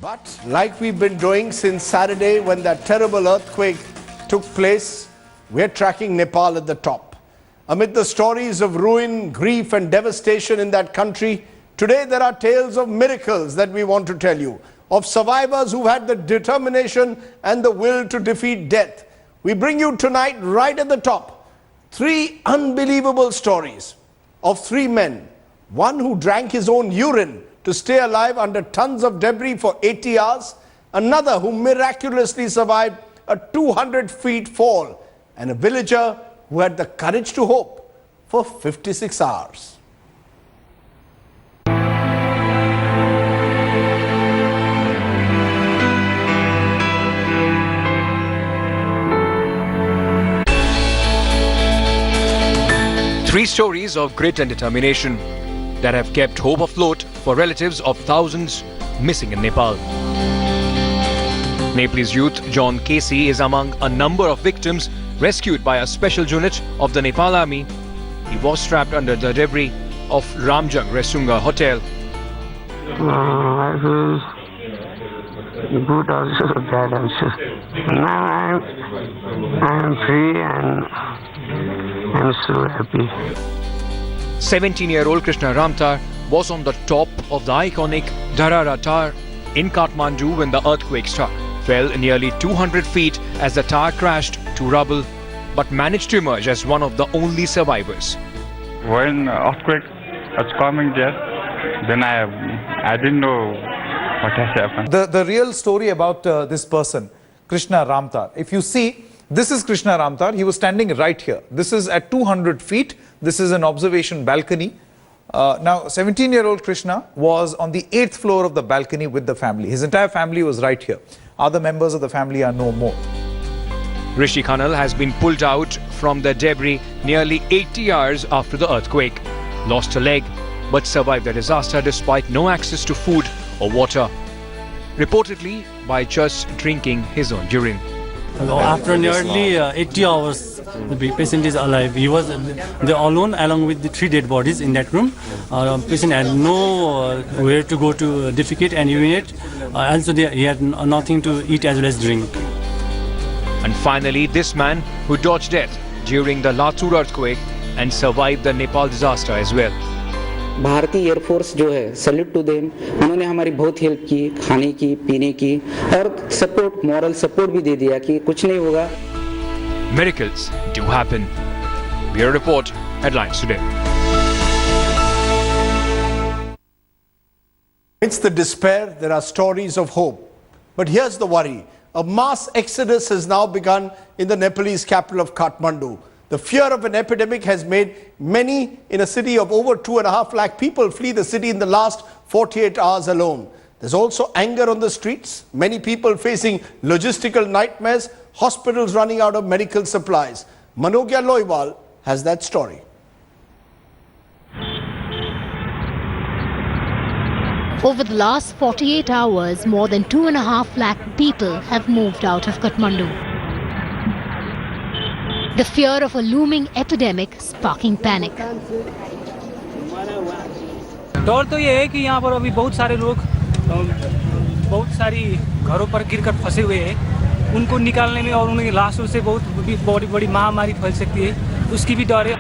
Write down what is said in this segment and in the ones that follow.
But like we've been doing since Saturday when that terrible earthquake took place, we're tracking Nepal at the top. Amid the stories of ruin, grief and devastation in that country, today there are tales of miracles that we want to tell you, of survivors who've had the determination and the will to defeat death. We bring you tonight, right at the top, 3 unbelievable stories of 3 men. One who drank his own urine to stay alive under tons of debris for 80 hours. Another who miraculously survived a 200-feet fall. And a villager who had the courage to hope for 56 hours. Three stories of grit and determination that have kept hope afloat for relatives of thousands missing in Nepal. Nepalese youth John Casey is among a number of victims rescued by a special unit of the Nepal Army. He was trapped under the debris of Ramjung Resunga Hotel. I feel good also, bad also. Now I'm free and I'm so happy. 17-year-old Krishna Ramtar was on the top of the iconic Dharara Tower in Kathmandu when the earthquake struck. Fell nearly 200 feet as the tower crashed to rubble, but managed to emerge as one of the only survivors. When earthquake was coming there, then I didn't know what has happened. The real story about this person, Krishna Ramtar. If you see, this is Krishna Ramtar. He was standing right here. This is at 200 feet. This is an observation balcony. Now, 17-year-old Krishna was on the 8th floor of the balcony with the family. His entire family was right here. Other members of the family are no more. Rishi Khanal has been pulled out from the debris nearly 80 hours after the earthquake. Lost a leg, but survived the disaster despite no access to food or water. Reportedly by just drinking his own urine. After nearly 80 hours, the patient is alive. He was alone along with the 3 dead bodies in that room. Patient had no where to go to defecate and urinate. Also, he had nothing to eat as well as drink. And finally, this man who dodged death during the Latur earthquake and survived the Nepal disaster as well. भारतीय air force जो है salute to them उन्होंने हमारी बहुत help की खाने की पीने की और सपोर्ट मॉरल सपोर्ट भी दे दिया कि कुछ नहीं होगा. Miracles do happen. Bureau Report, headlines today. Amidst the despair, there are stories of hope. But here's the worry. A mass exodus has now begun in the Nepalese capital of Kathmandu. The fear of an epidemic has made many in a city of over 2.5 lakh people flee the city in the last 48 hours alone. There's also anger on the streets, many people facing logistical nightmares, hospitals running out of medical supplies. Manogya Loiwal has that story. Over the last 48 hours, more than 2.5 lakh people have moved out of Kathmandu. The fear of a looming epidemic sparking panic. डर तो ये है कि यहाँ पर अभी बहुत सारे लोग बहुत सारी घरों पर गिरकर फंसे हुए हैं. उनको निकालने में और उनकी लाशों से बहुत बड़ी महामारी फैल सकती है. उसकी भी डर है.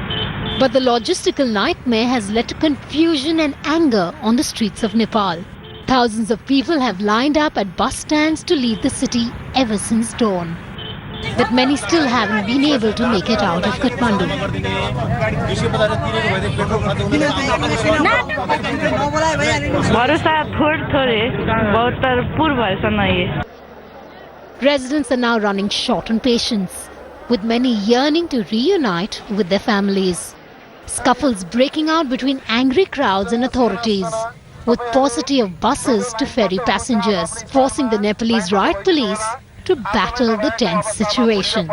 But the logistical nightmare has led to confusion and anger on the streets of Nepal. Thousands of people have lined up at bus stands to leave the city ever since dawn. But many still haven't been able to make it out of Kathmandu. Residents are now running short on patience, with many yearning to reunite with their families. Scuffles breaking out between angry crowds and authorities, with paucity of buses to ferry passengers, forcing the Nepalese riot police to battle the tense situation.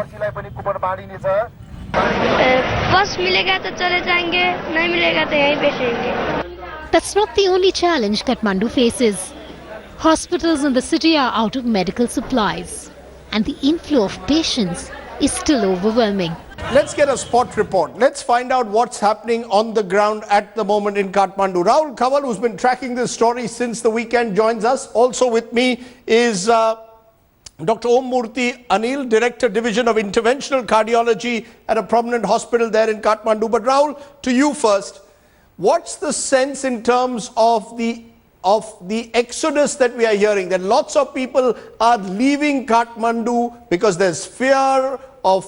That's not the only challenge Kathmandu faces. Hospitals in the city are out of medical supplies, and the inflow of patients is still overwhelming. Let's get a spot report. Let's find out what's happening on the ground at the moment in Kathmandu. Rahul Kanwal, who's been tracking this story since the weekend, joins us. Also with me is Dr. Om Murthy Anil, Director Division of Interventional Cardiology at a prominent hospital there in Kathmandu. But Rahul, to you first, what's the sense in terms of the exodus that we are hearing, that lots of people are leaving Kathmandu because there's fear of,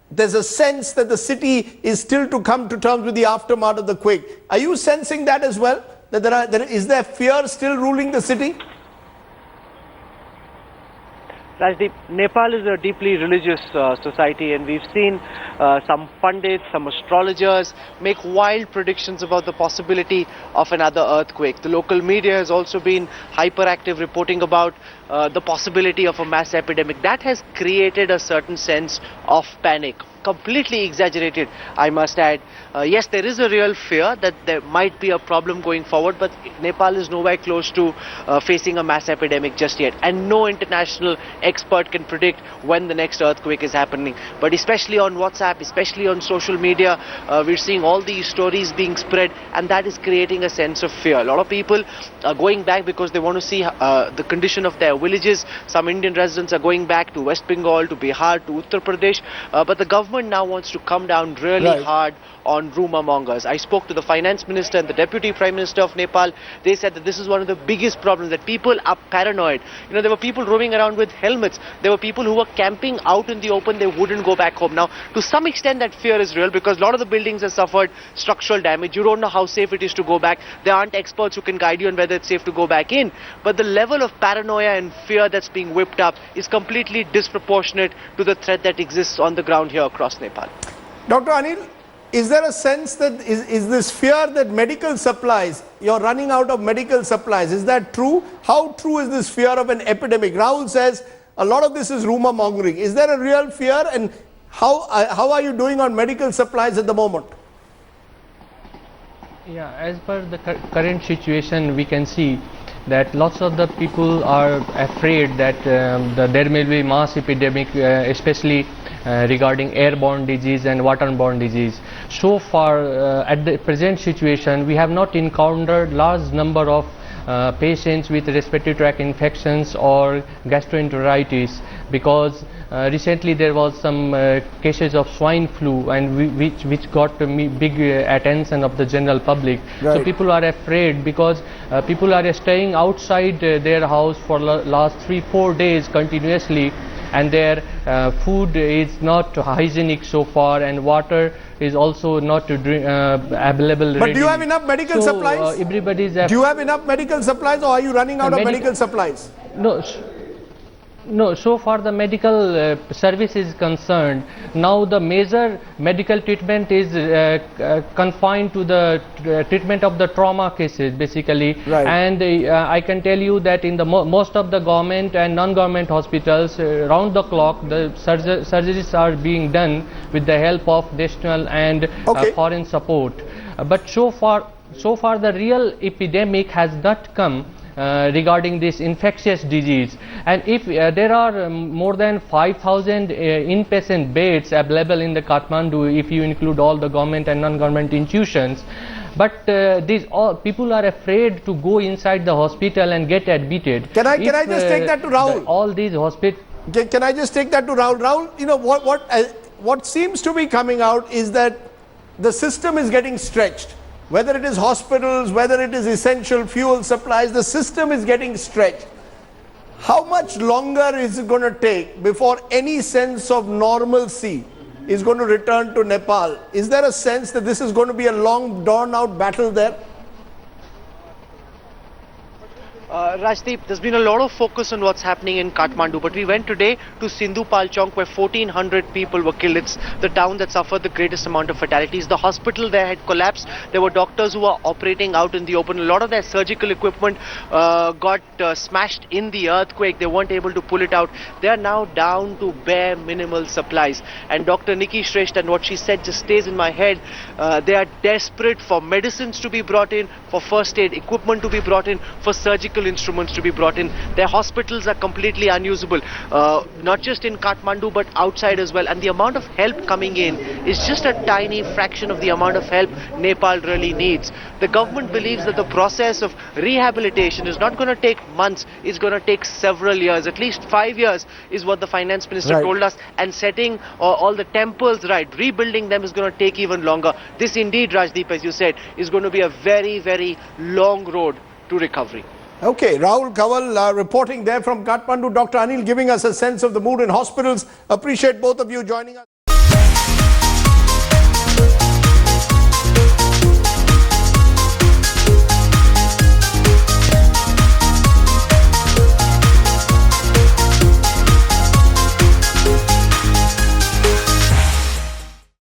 there's a sense that the city is still to come to terms with the aftermath of the quake. Are you sensing that as well? That is there fear still ruling the city? Rajdeep, Nepal is a deeply religious society, and we've seen some pundits, some astrologers make wild predictions about the possibility of another earthquake. The local media has also been hyperactive, reporting about the possibility of a mass epidemic. That has created a certain sense of panic. Completely exaggerated, I must add. Yes, there is a real fear that there might be a problem going forward, but Nepal is nowhere close to facing a mass epidemic just yet, and no international expert can predict when the next earthquake is happening. But especially on WhatsApp, especially on social media, we're seeing all these stories being spread, and that is creating a sense of fear. A lot of people are going back because they want to see the condition of their villages. Some Indian residents are going back to West Bengal, to Bihar, to Uttar Pradesh, but the government now wants to come down really hard on rumor mongers. I spoke to the finance minister and the deputy prime minister of Nepal. They said that this is one of the biggest problems, that people are paranoid. You know, there were people roaming around with helmets. There were people who were camping out in the open. They wouldn't go back home. Now, to some extent that fear is real, because a lot of the buildings have suffered structural damage. You don't know how safe it is to go back. There aren't experts who can guide you on whether it's safe to go back in. But the level of paranoia and fear that's being whipped up is completely disproportionate to the threat that exists on the ground here across Nepal. Dr. Anil, is there a sense that is this fear that medical supplies, you're running out of medical supplies, is that true? How true is this fear of an epidemic? Rahul says a lot of this is rumor mongering. Is there a real fear, and how are you doing on medical supplies at the moment? Yeah, as per the current situation, we can see that lots of the people are afraid that there may be mass epidemic, especially regarding airborne disease and waterborne disease. So far, at the present situation, we have not encountered large number of patients with respiratory tract infections or gastroenteritis, because recently there was some cases of swine flu, and which got big attention of the general public. So people are afraid, because people are staying outside their house for last 3-4 days continuously, and their food is not hygienic so far, and water is also not available. But do you have enough medical supplies? Do you have enough medical supplies, or are you running out of medical supplies? No, so far the medical service is concerned. Now the major medical treatment is confined to the treatment of the trauma cases, basically. And I can tell you that in the most of the government and non-government hospitals, round the clock, the surgeries are being done with the help of national and foreign support. But so far the real epidemic has not come regarding this infectious disease. And if there are more than 5,000 inpatient beds available in the Kathmandu, if you include all the government and non-government institutions, but these all people are afraid to go inside the hospital and get admitted. Can I just take that to Rahul? All these hospitals. Can I just take that to Rahul? Rahul, you know what seems to be coming out is that the system is getting stretched. Whether it is hospitals, whether it is essential fuel supplies, the system is getting stretched. How much longer is it going to take before any sense of normalcy is going to return to Nepal? Is there a sense that this is going to be a long, drawn-out battle there? Rajdeep, there's been a lot of focus on what's happening in Kathmandu, but we went today to Sindhu Palchonk, where 1,400 people were killed. It's the town that suffered the greatest amount of fatalities. The hospital there had collapsed. There were doctors who were operating out in the open. A lot of their surgical equipment got smashed in the earthquake. They weren't able to pull it out. They are now down to bare minimal supplies. And Dr. Nikki Shrestha, and what she said just stays in my head. They are desperate for medicines to be brought in, for first aid equipment to be brought in, for surgical surgical instruments to be brought in. Their hospitals are completely unusable, not just in Kathmandu but outside as well. And the amount of help coming in is just a tiny fraction of the amount of help Nepal really needs. The government believes that the process of rehabilitation is not going to take months, it's going to take several years, at least 5 years is what the finance minister told us, and setting all the temples right, rebuilding them is going to take even longer. This indeed, Rajdeep, as you said, is going to be a very, very long road to recovery. Okay, Rahul Kawal reporting there from Kathmandu. Dr. Anil giving us a sense of the mood in hospitals. Appreciate both of you joining us.